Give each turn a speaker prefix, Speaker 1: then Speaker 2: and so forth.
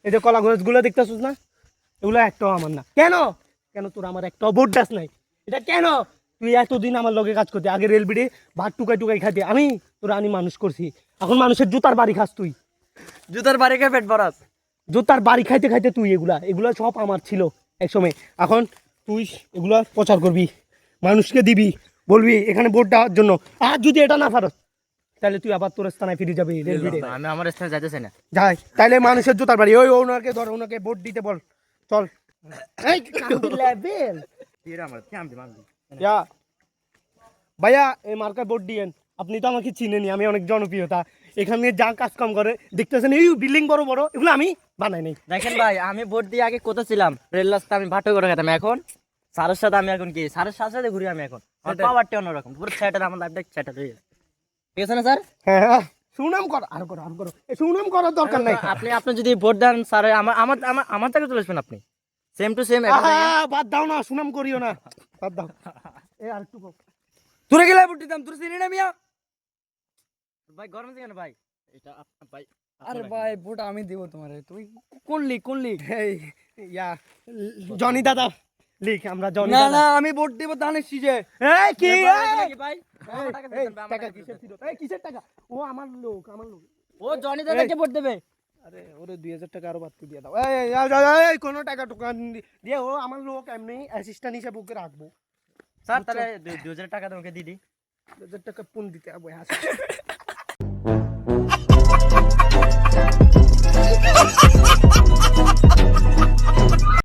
Speaker 1: এই যে কলা গাছগুলো দেখতেছিস না, এগুলো একটাও আমার না। কেন কেন তোর আমার একটাও ভোট দাস নাই? এটা কেন? তুই এতদিন আমার লগে কাজ করতে, আগে রেলবিডে ভাত টুকাই টুকাই খাইতে আমি তোরা আনি মানুষ করছি, এখন মানুষের জুতার বাড়ি খাস তুই।
Speaker 2: জুতার বাড়ি খেয়ে পেট ভরাস।
Speaker 1: জুতার বাড়ি খাইতে খাইতে তুই এগুলা এগুলা সব আমার ছিল একসময়। এখন তুই এগুলা প্রচার করবি, মানুষকে দিবি, বলবি এখানে ভোট দেওয়ার জন্য। আর যদি এটা না পারস তাহলে তুই আবার তোর স্থানে ফিরে যাবি রেলবিডে।
Speaker 2: আমি আমার স্থানে যাইতে চাই না।
Speaker 1: যাই তাহলে মানুষের জুতার বাড়ি, ওই ওনাকে ধর, ওনাকে ভোট দিতে বল, চল। এই লেভেল ভাইয়া, এই মার্কায় ভোট দিয়েন। আপনি তো আমাকে চিনেনি, আমি অনেক জনপ্রিয়তা এখানে, যা কাজ কাম করে দেখতেছেন, এই বিল্ডিং বড় বড়, এগুলো আমি বানাই নাই।
Speaker 2: দেখেন ভাই, আমি ভোট দিয়ে আগে কোথায় ছিলাম, রেল রাস্তা আমি ভাটো করে খেতাম। এখন স্যারের সাথে আমি এখন কি স্যারের সাথে সাথে ঘুরি আমি এখন। আমার পাওয়ারটা অন্যরকম, পুরো সেটার আমার লাইফটা সেটার হয়ে গেছে। ঠিক আছে না স্যার?
Speaker 1: হ্যাঁ হ্যাঁ, সুনাম কর, আর করো আর করো, এই সুনাম করার দরকার নাই।
Speaker 2: আপনি যদি ভোট দেন স্যার, আমার আমার আমার আমার থেকে চলে আসবেন আপনি, সেম টু সেম।
Speaker 1: বাদ দাও না, সুনাম করিও না, বাদ দাও। এই আর একটু
Speaker 2: তোরে গেলে ভোট দিতাম, তোর চিনি না মিয়া। ভাই গরম আছে কেন ভাই? এটা ভাই,
Speaker 3: আরে ভাই ভোট আমি দিব তোমারে, তুই কোন লিগ?
Speaker 1: এই ইয়া জনি দাদা লিখ, আমরা জনি
Speaker 3: না
Speaker 1: দাদা।
Speaker 3: না, আমি ভোট দিব ধানের শীষে।
Speaker 1: এই কি
Speaker 2: ভাই
Speaker 1: এই টাকা কিসের ছিল? এই কিসের টাকা? ও আমার লোক, আমার লোক।
Speaker 2: ও জনি দাদাকে ভোট দেবে।
Speaker 1: আরে ওরে 2000 টাকা আরো বাড়তি দিয়ে দাও। এই কোনো টাকা টুকা দিয়ে, ও আমার লোক, এমনি অ্যাসিস্ট্যান্ট হিসেবে ওকে রাখবো।
Speaker 2: স্যার তাহলে 2000 টাকা তোমাকে দিদি।
Speaker 1: 2000 টাকা পুন দিতে হবে। হ্যাঁ